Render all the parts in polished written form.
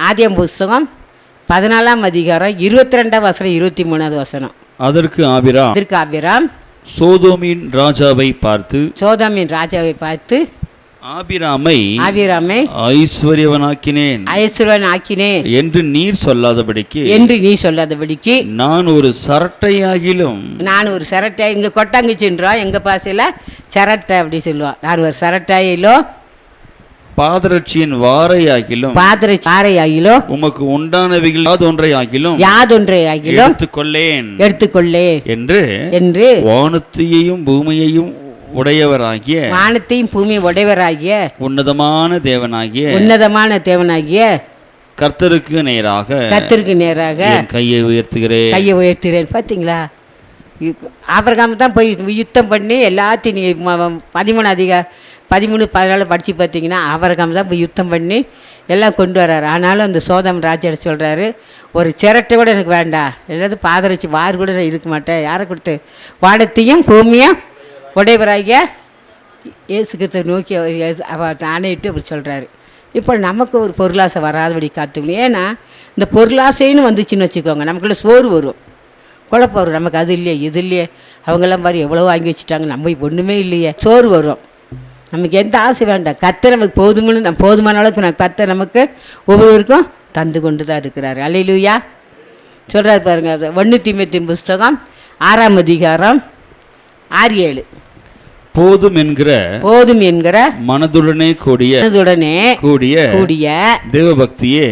ஆதியாகம புஸ்தகம் 14ஆம் அதிகாரம் 22ஆம் வசனம் 23ஆவது வசனம். அதற்கு ஆபிராம் சோதோமின் ராஜாவை பார்த்து ஆபிராமை ஐஸ்வர்யவனாக்கினேன் என்று நீர் சொல்லாதபடிக்கு நான் ஒரு சரட்டையாகிலும் இங்க கொட்டாங்குச்சின்றோம், எங்க பாசையில சரட்டை அப்படி சொல்லுவோம். நான் ஒரு சரட்டையிலோ பாதரட்சியின் வாரையாகிலும் உமக்கு உண்டானவைகள் யாதொன்றையாகிலும் எடுத்துக்கொள்ளேன் என்று வானத்தையும் பூமியையும் உடையவராகிய உன்னதமான தேவனாகிய கர்த்தருக்கு நேராக கையை உயர்த்துகிறேன். பார்த்தீங்களா, ஆபிரகாம் தான் போய் யுத்தம் பண்ணி எல்லாத்தையும் 13-14 படித்து பார்த்தீங்கன்னா ஆபிரகாம் தான் போய் யுத்தம் பண்ணி எல்லாம் கொண்டு வர்றாரு. ஆனாலும் அந்த சோதம் ராஜா சொல்கிறாரு, ஒரு சிரட்டை கூட எனக்கு வேண்டாம், ஏதாவது பாதரட்சி வார் கூட நான் இருக்க மாட்டேன். யாரை கொடுத்து? வானத்தையும் பூமியும் உடையவராகிய இயேசு கிறிஸ்துவை நோக்கி அவர் ஆணையிட்டு அவர் சொல்கிறாரு. இப்போ நமக்கு ஒரு பொருளாசை வராதபடி காத்துக்கணும். ஏன்னா இந்த பொருளாசைன்னு வந்துச்சுன்னு வச்சுக்கோங்க, நமக்குள்ள சோறு வரும், குழப்பம் வரும். நமக்கு அது இல்லையே இது இல்லையே, அவங்கெல்லாம் மாதிரி எவ்வளோ வாங்கி வச்சுட்டாங்க, நம்ம ஒன்றுமே இல்லையே, சோறு வரும். நமக்கு எந்த ஆசை வேண்டாம், கர்த்தர் நமக்கு போதுமான அளவுக்கு கர்த்தர் நமக்கு ஒவ்வொருவருக்கும் தந்து கொண்டு தான் இருக்கிறார். அல்லேலூயா சொல்கிறார் பாருங்க. 1 தீமோத்தேயு புஸ்தகம் 6ஆம் அதிகாரம் 6-7. போதும் என்கிற மனதுடனே கூடிய தேவபக்தியே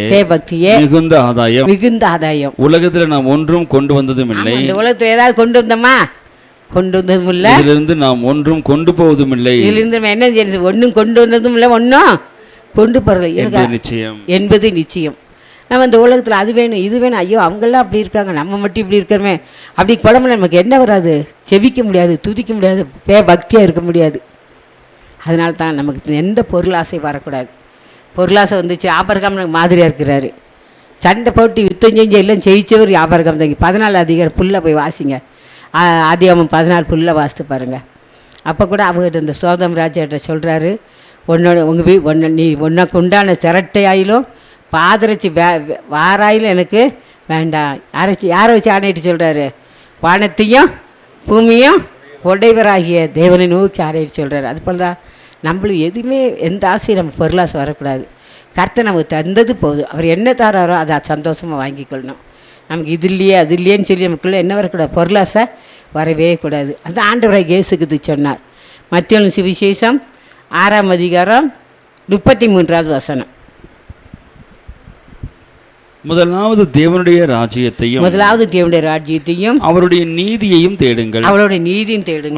மிகுந்த ஆதாயம். உலகத்துல நாம் ஒன்றும் கொண்டு வந்ததும் இல்லை. இந்த உலகத்துல ஏதாவது கொண்டு வந்தோமா? கொண்டு வந்ததும் இல்லை. இதிலிருந்து நாம் ஒன்றும் கொண்டு போவதும் இல்லை. இதிலிருந்து என்ன செய்யணும்? ஒன்றும் கொண்டு வந்ததும் இல்லை, ஒன்றும் கொண்டு போறது என்பது நிச்சயம். நம்ம இந்த உலகத்தில் அது வேணும் இது வேணும், ஐயோ அவங்கெல்லாம் அப்படி இருக்காங்க, நம்ம மட்டும் இப்படி இருக்கிறோமே, அப்படி குழம்புல நமக்கு என்ன வராது? செபிக்க முடியாது, துதிக்க முடியாது, பக்தியாக இருக்க முடியாது. அதனால தான் நமக்கு எந்த பொருளாசை வரக்கூடாது. பொருளாசை வந்துச்சு. ஆபிரகாம் நமக்கு மாதிரியாக இருக்கிறாரு. சண்டை போட்டு யுத்தம் செஞ்சு எல்லாம் ஜெயிச்சவர் ஆபிரகாம் தாங்க. 14 அதிகாரம் ஃபுல்லாக போய் வாசிங்க. ஆதியாகமம் 14 ஃபுல்லாக வாசித்து பாருங்கள். அப்போ கூட அவங்ககிட்ட இந்த சோதம் ராஜாட்ட சொல்கிறாரு, உனக்கு உண்டான சிரட்டையாயிலும் பாதரட்சி வாராயிலும் எனக்கு வேண்டாம். யாரை வச்சு ஆணையிட்டு சொல்கிறாரு? வானத்தையும் பூமியும் உடையவராகிய தேவனை நோக்கி ஆணையிட்டு சொல்கிறாரு. அது போல் தான் நம்மளும் எதுவுமே எந்த ஆசையும் நம்ம பொருளாசை வரக்கூடாது. கர்த்தர் நமக்கு தந்தது போதும். அவர் என்ன தராரோ அதை சந்தோஷமாக வாங்கிக்கொள்ளணும். நமக்கு இது இல்லையே அது இல்லையேன்னு சொல்லி நமக்குள்ளே என்ன வரக்கூடாது? பொருளாசை வரவே கூடாது. அது ஆண்டவராக இயேசுக்கு சொன்னார். மத்தேயு சுவிசேஷம் 6ஆம் அதிகாரம் 33ஆவது வசனம். முதலாவது தேவனுடைய ராஜ்யத்தையும் அவருடைய நீதியையும் தேடுங்கள்.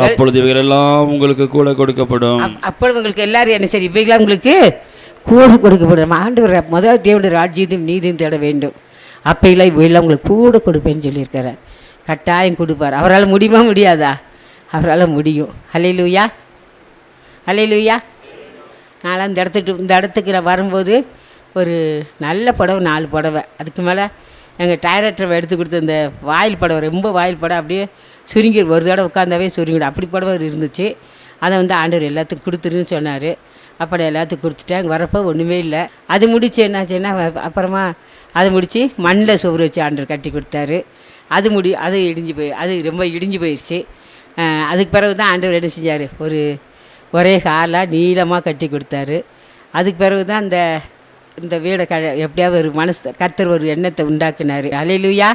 அப்பொழுது இவைகளெல்லாம் உங்களுக்கு கூட கொடுக்கப்படும். அப்பொழுது உங்களுக்கு எல்லாரும் என்ன சரி இவைகளாம் உங்களுக்கு கூட கொடுக்கப்படும். ஆண்டவர் முதல் தேவனுடைய ராஜ்யத்தையும் நீதியும் தேட வேண்டும். அப்பையில் இவையெல்லாம் உங்களுக்கு கூட கொடுப்பேன்னு சொல்லியிருக்கிறார். கட்டாயம் கொடுப்பார். அவரால் முடியுமா? முடியாதா? அவரால் முடியும். அல்லேலூயா. நான்லாம் இந்த இடத்துக்கு நான் வரும்போது ஒரு நல்ல புடவை 4 புடவை, அதுக்கு மேலே எங்கள் டைரக்டரை எடுத்து கொடுத்த இந்த வாயில் புடவை, ரொம்ப வாயில் புடவை அப்படியே சுருங்கி ஒரு தடவை உட்காந்தாவே சுருங்கிடும், அப்படி புடவை இருந்துச்சு. அதை ஆண்டவர் எல்லாத்துக்கும் கொடுத்துருன்னு சொன்னார். அப்படி எல்லாத்துக்கும் கொடுத்துட்டேன். அங்கே வரப்போ ஒன்றுமே இல்லை. அது முடிச்சு என்னாச்சுன்னா அப்புறமா அதை முடித்து மண்ணில் சுவர் வச்சு ஆண்டவர் கட்டி கொடுத்தாரு. அது ரொம்ப இடிஞ்சு போயிடுச்சு. அதுக்கு பிறகு தான் ஆண்டவர் என்ன செஞ்சார்? ஒரே ஹாலாக நீளமாக கட்டி கொடுத்தாரு. அதுக்கு பிறகு தான் இந்த வீடை எப்படியாவது ஒரு கர்த்தர் ஒரு எண்ணத்தை உண்டாக்குனார். அல்லேலூயா.